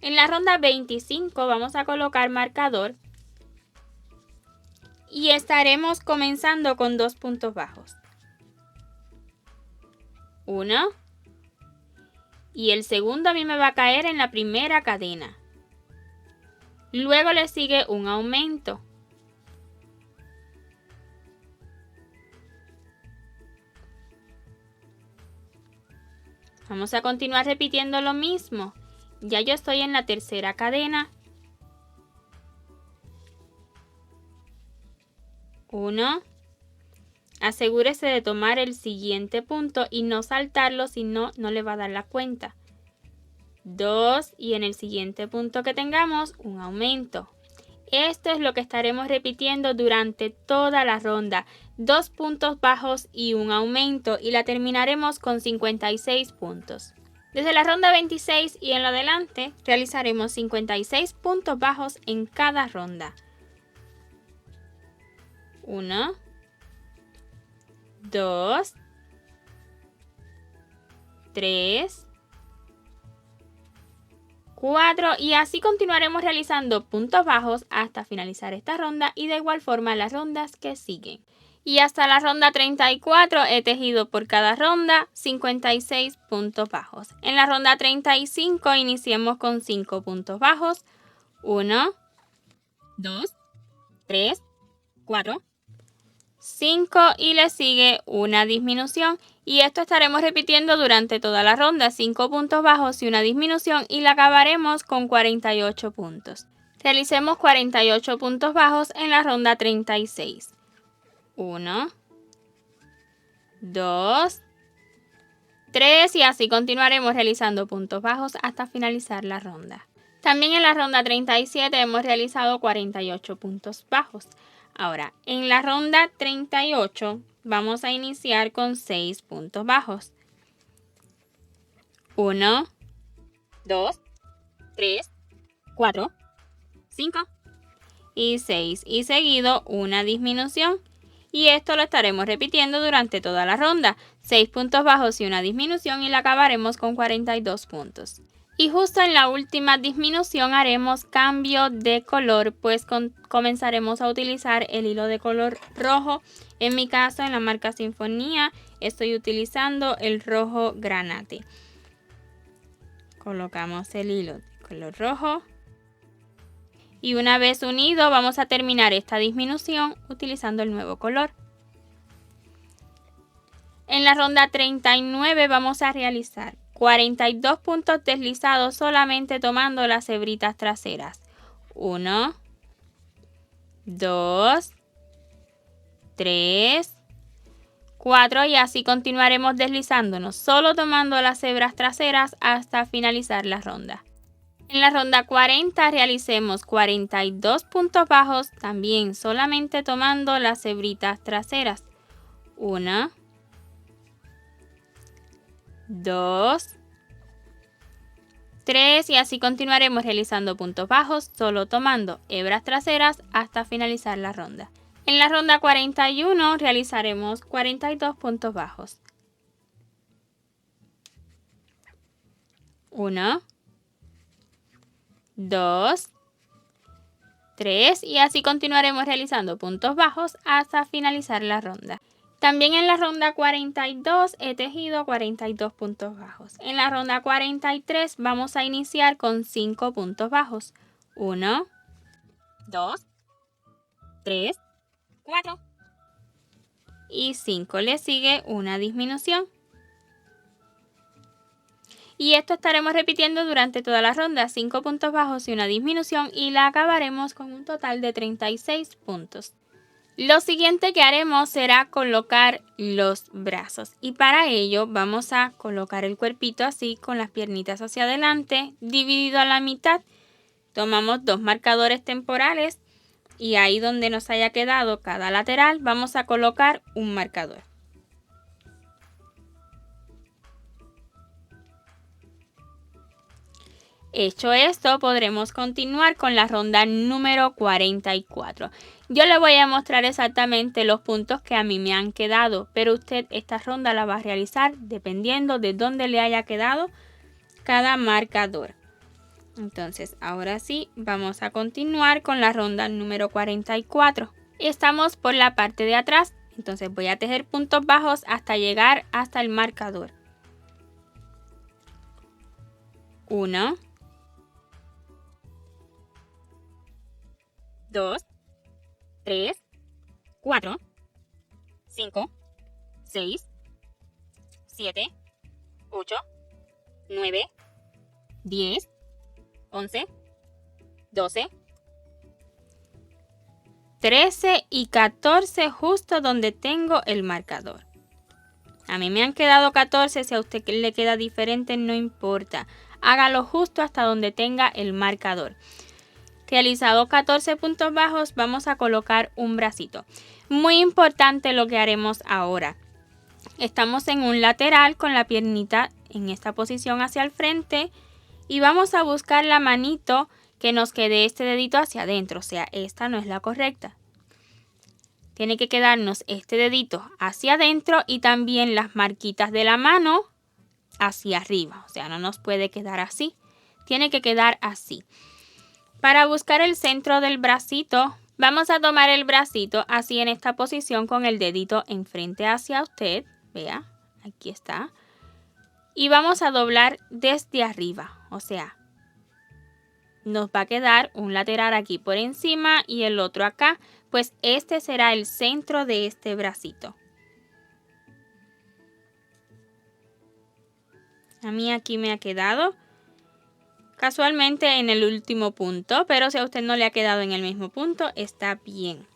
En la ronda 25 vamos a colocar marcador y estaremos comenzando con 2 puntos bajos. 1 y el segundo a mí me va a caer en la primera cadena. Luego le sigue un aumento. Vamos a continuar repitiendo lo mismo. Ya yo estoy en la tercera cadena. 1. Asegúrese de tomar el siguiente punto y no saltarlo, si no, no le va a dar la cuenta. 2 y en el siguiente punto que tengamos, un aumento. Esto es lo que estaremos repitiendo durante toda la ronda. 2 puntos bajos y un aumento y la terminaremos con 56 puntos. Desde la ronda 26 y en lo adelante realizaremos 56 puntos bajos en cada ronda. 1, 2, 3, 4 y así continuaremos realizando puntos bajos hasta finalizar esta ronda y de igual forma las rondas que siguen. Y hasta la ronda 34 he tejido por cada ronda 56 puntos bajos. En la ronda 35 iniciemos con 5 puntos bajos. 1, 2, 3, 4, 5 y le sigue una disminución. Y esto estaremos repitiendo durante toda la ronda, 5 puntos bajos y una disminución y la acabaremos con 48 puntos. Realicemos 48 puntos bajos en la ronda 36. 1, 2, 3 y así continuaremos realizando puntos bajos hasta finalizar la ronda. También en la ronda 37 hemos realizado 48 puntos bajos. Ahora, en la ronda 38 vamos a iniciar con 6 puntos bajos. 1, 2, 3, 4, 5 y 6 y seguido una disminución. Y esto lo estaremos repitiendo durante toda la ronda. 6 puntos bajos y una disminución y la acabaremos con 42 puntos. Y justo en la última disminución haremos cambio de color, pues comenzaremos a utilizar el hilo de color rojo. En mi caso, en la marca Sinfonía, estoy utilizando el rojo granate. Colocamos el hilo de color rojo. Y una vez unido, vamos a terminar esta disminución utilizando el nuevo color. En la ronda 39 vamos a realizar 42 puntos deslizados solamente tomando las hebritas traseras. 1, 2, 3, 4 y así continuaremos deslizándonos, solo tomando las hebras traseras hasta finalizar la ronda. En la ronda 40 realicemos 42 puntos bajos, también solamente tomando las hebritas traseras. 1, 2, 3 y así continuaremos realizando puntos bajos, solo tomando hebras traseras hasta finalizar la ronda. En la ronda 41 realizaremos 42 puntos bajos. 1, 2, 3 y así continuaremos realizando puntos bajos hasta finalizar la ronda. También en la ronda 42 he tejido 42 puntos bajos. En la ronda 43 vamos a iniciar con 5 puntos bajos. 1, 2, 3, 4 y 5. Le sigue una disminución. Y esto estaremos repitiendo durante toda la ronda, 5 puntos bajos y una disminución, y la acabaremos con un total de 36 puntos. Lo siguiente que haremos será colocar los brazos, y para ello vamos a colocar el cuerpito así con las piernitas hacia adelante, dividido a la mitad. Tomamos 2 marcadores temporales y ahí donde nos haya quedado cada lateral vamos a colocar un marcador. Hecho esto, podremos continuar con la ronda número 44. Yo le voy a mostrar exactamente los puntos que a mí me han quedado, pero usted esta ronda la va a realizar dependiendo de dónde le haya quedado cada marcador. Entonces, ahora sí, vamos a continuar con la ronda número 44. Estamos por la parte de atrás, entonces voy a tejer puntos bajos hasta llegar hasta el marcador. 1, 2, 3, 4, 5, 6, 7, 8, 9, 10, 11, 12, 13 y 14 justo donde tengo el marcador. A mí me han quedado 14, si a usted le queda diferente no importa. Hágalo justo hasta donde tenga el marcador. Realizado 14 puntos bajos, vamos a colocar un bracito. Muy importante lo que haremos ahora. Estamos en un lateral con la piernita en esta posición hacia el frente y vamos a buscar la manito que nos quede este dedito hacia adentro, o sea, esta no es la correcta. Tiene que quedarnos este dedito hacia adentro y también las marquitas de la mano hacia arriba, o sea, no nos puede quedar así, tiene que quedar así. Para buscar el centro del bracito, vamos a tomar el bracito así en esta posición con el dedito enfrente hacia usted. Vea, aquí está. Y vamos a doblar desde arriba, o sea, nos va a quedar un lateral aquí por encima y el otro acá, pues este será el centro de este bracito. A mí aquí me ha quedado casualmente en el último punto, pero si a usted no le ha quedado en el mismo punto, está bien.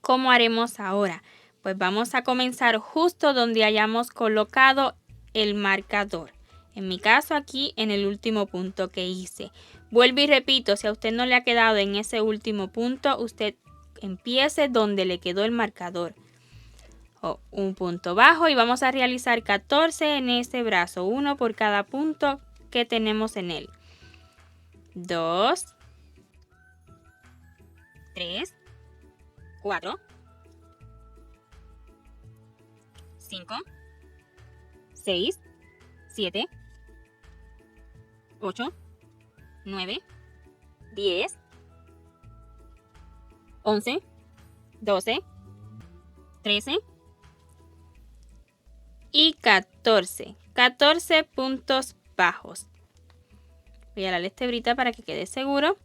¿Cómo haremos ahora? Pues vamos a comenzar justo donde hayamos colocado el marcador. En mi caso aquí en el último punto que hice. Vuelvo y repito, si a usted no le ha quedado en ese último punto, usted empiece donde le quedó el marcador. Un punto bajo y vamos a realizar 14 en este brazo, uno por cada punto que tenemos en él. 2, 3, 4, 5, 6, 7, 8, 9, 10, 11, 12, 13 y 14. 14 puntos bajos. Voy a darle esta hebrita para que quede seguro.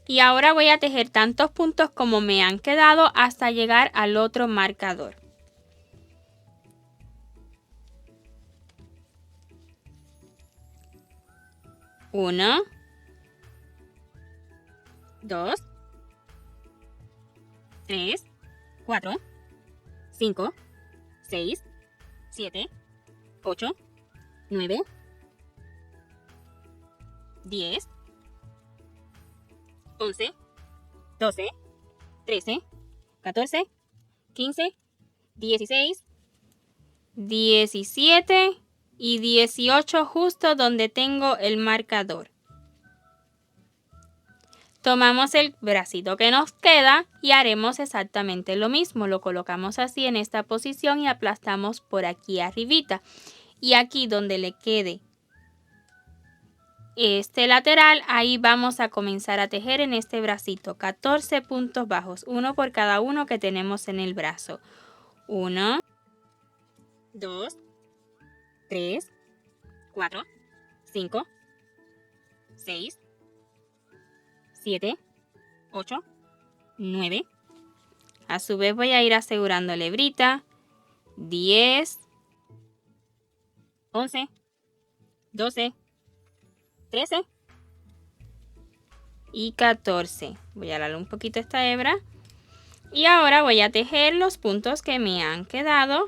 Y ahora voy a tejer tantos puntos como me han quedado hasta llegar al otro marcador. Uno, 2, 3, 4, 5, 6, 7, 8, 9, 10, 11, 12, 13, 14, 15, 16, 17 y 18 justo donde tengo el marcador. Tomamos el bracito que nos queda y haremos exactamente lo mismo. Lo colocamos así en esta posición y aplastamos por aquí arribita. Y aquí donde le quede este lateral, ahí vamos a comenzar a tejer en este bracito 14 puntos bajos, uno por cada uno que tenemos en el brazo. 1, 2, 3, 4, 5, 6, 7, 8, 9. A su vez voy a ir asegurando la hebrita. 10, 11, 12, 13 y 14. Voy a darle un poquito a esta hebra. Y ahora voy a tejer los puntos que me han quedado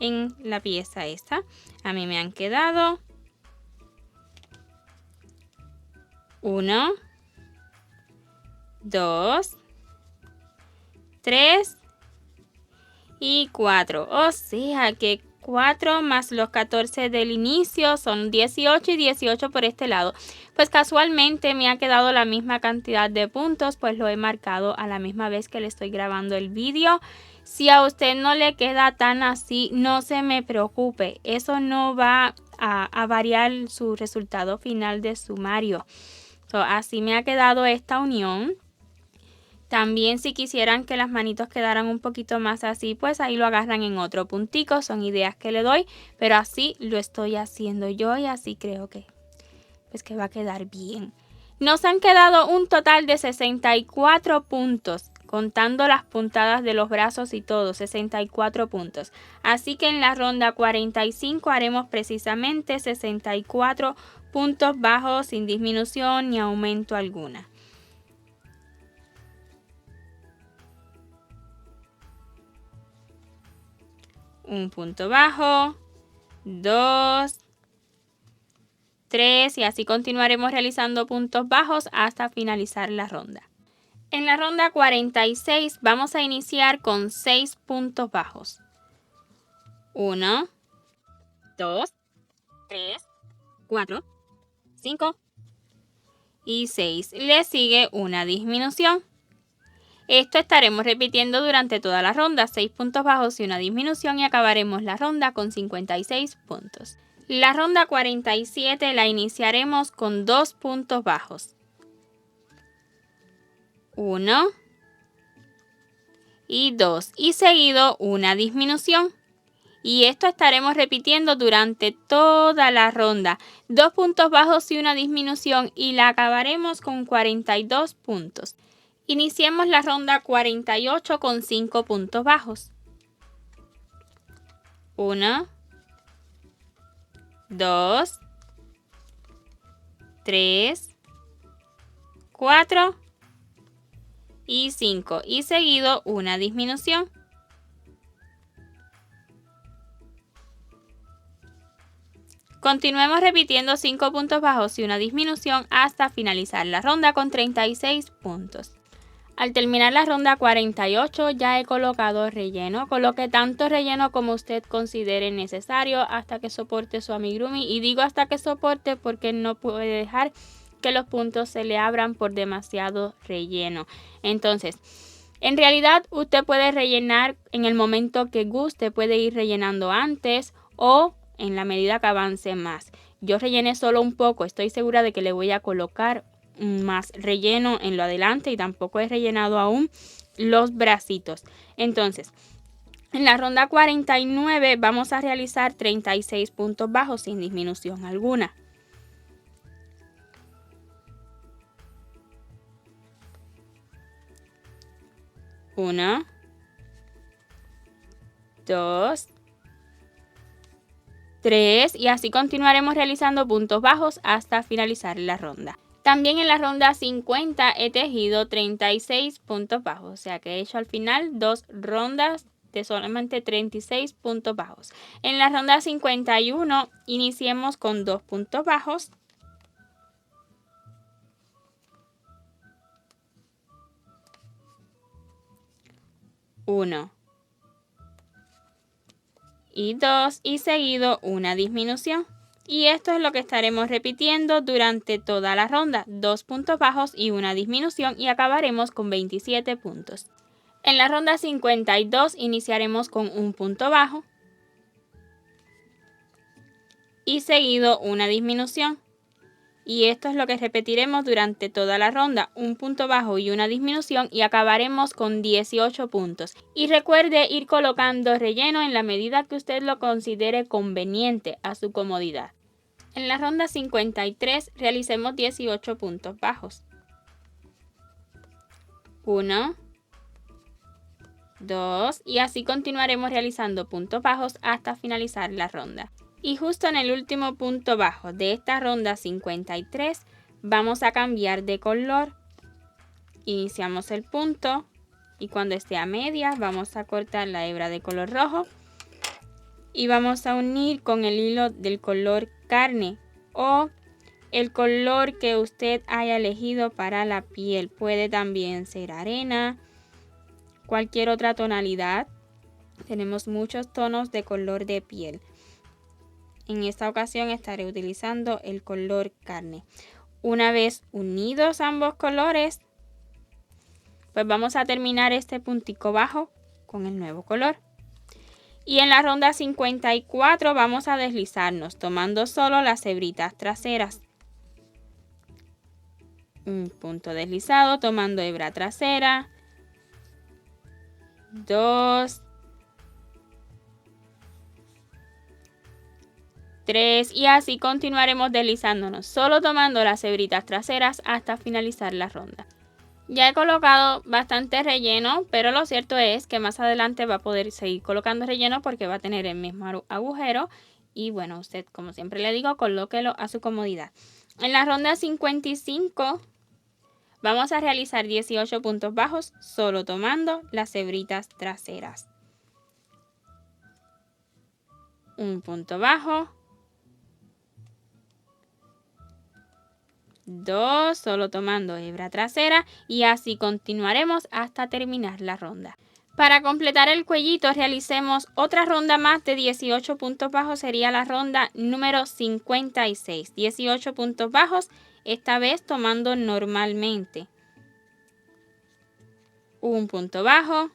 en la pieza esta. A mí me han quedado 1, 2, 3 y 4. O sea que 4 más los 14 del inicio son 18 y 18 por este lado. Pues casualmente me ha quedado la misma cantidad de puntos, pues lo he marcado a la misma vez que le estoy grabando el vídeo. Si a usted no le queda tan así, no se me preocupe. Eso no va a variar su resultado final de sumario. Así me ha quedado esta unión. También si quisieran que las manitos quedaran un poquito más así, pues ahí lo agarran en otro puntico. Son ideas que le doy, pero así lo estoy haciendo yo y así creo que, pues que va a quedar bien. Nos han quedado un total de 64 puntos, contando las puntadas de los brazos y todo, 64 puntos. Así que en la ronda 45 haremos precisamente 64 puntos bajos sin disminución ni aumento alguna. Un punto bajo, 2, 3 y así continuaremos realizando puntos bajos hasta finalizar la ronda. En la ronda 46 vamos a iniciar con 6 puntos bajos. 1, 2, 3, 4, 5 y 6. Le sigue una disminución. Esto estaremos repitiendo durante toda la ronda, 6 puntos bajos y una disminución y acabaremos la ronda con 56 puntos. La ronda 47 la iniciaremos con 2 puntos bajos. 1 y 2 y seguido una disminución. Y esto estaremos repitiendo durante toda la ronda. 2 puntos bajos y una disminución y la acabaremos con 42 puntos. Iniciemos la ronda 48 con 5 puntos bajos. 1, 2, 3, 4 y 5 y seguido una disminución. Continuemos repitiendo 5 puntos bajos y una disminución hasta finalizar la ronda con 36 puntos. Al terminar la ronda 48 ya he colocado relleno. Coloque tanto relleno como usted considere necesario hasta que soporte su amigurumi. Y digo hasta que soporte porque no puede dejar que los puntos se le abran por demasiado relleno. Entonces, en realidad usted puede rellenar en el momento que guste. Puede ir rellenando antes o en la medida que avance más. Yo rellené solo un poco. Estoy segura de que le voy a colocar más relleno en lo adelante y tampoco he rellenado aún los bracitos. Entonces, en la ronda 49 vamos a realizar 36 puntos bajos sin disminución alguna. Uno, 2, 3 y así continuaremos realizando puntos bajos hasta finalizar la ronda. También en la ronda 50 he tejido 36 puntos bajos, o sea que he hecho al final 2 rondas de solamente 36 puntos bajos. En la ronda 51 iniciemos con 2 puntos bajos. Uno y 2 y seguido una disminución. Y esto es lo que estaremos repitiendo durante toda la ronda, 2 puntos bajos y una disminución y acabaremos con 27 puntos. En la ronda 52 iniciaremos con un punto bajo y seguido una disminución. Y esto es lo que repetiremos durante toda la ronda, un punto bajo y una disminución y acabaremos con 18 puntos. Y recuerde ir colocando relleno en la medida que usted lo considere conveniente a su comodidad. En la ronda 53 realicemos 18 puntos bajos. 1, 2 y así continuaremos realizando puntos bajos hasta finalizar la ronda. Y justo en el último punto bajo de esta ronda 53 vamos a cambiar de color. Iniciamos el punto y cuando esté a medias vamos a cortar la hebra de color rojo y vamos a unir con el hilo del color carne o el color que usted haya elegido para la piel. Puede también ser arena, cualquier otra tonalidad. Tenemos muchos tonos de color de piel. En esta ocasión estaré utilizando el color carne. Una vez unidos ambos colores, pues vamos a terminar este puntico bajo con el nuevo color. Y en la ronda 54 vamos a deslizarnos tomando solo las hebritas traseras. Un punto deslizado tomando hebra trasera. 2, 3 y así continuaremos deslizándonos, solo tomando las hebritas traseras hasta finalizar la ronda. Ya he colocado bastante relleno, pero lo cierto es que más adelante va a poder seguir colocando relleno porque va a tener el mismo agujero. Y bueno, usted, como siempre le digo, colóquelo a su comodidad. En la ronda 55 vamos a realizar 18 puntos bajos, solo tomando las hebritas traseras. Un punto bajo. 2, solo tomando hebra trasera y así continuaremos hasta terminar la ronda. Para completar el cuellito realicemos otra ronda más de 18 puntos bajos, sería la ronda número 56. 18 puntos bajos, esta vez tomando normalmente. Un punto bajo.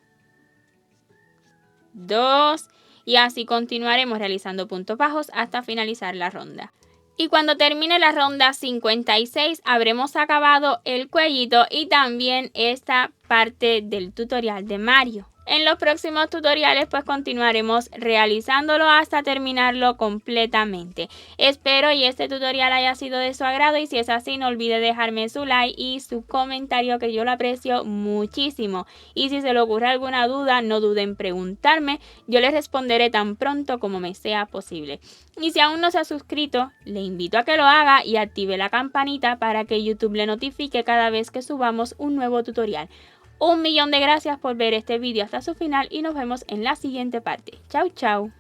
2 y así continuaremos realizando puntos bajos hasta finalizar la ronda. Y cuando termine la ronda 56 habremos acabado el cuellito y también esta parte del tutorial de Mario. En los próximos tutoriales pues continuaremos realizándolo hasta terminarlo completamente. Espero y este tutorial haya sido de su agrado y si es así no olvide dejarme su like y su comentario que yo lo aprecio muchísimo. Y si se le ocurre alguna duda no dude en preguntarme, yo les responderé tan pronto como me sea posible. Y si aún no se ha suscrito, le invito a que lo haga y active la campanita para que YouTube le notifique cada vez que subamos un nuevo tutorial. Un millón de gracias por ver este vídeo hasta su final y nos vemos en la siguiente parte. Chau, chau.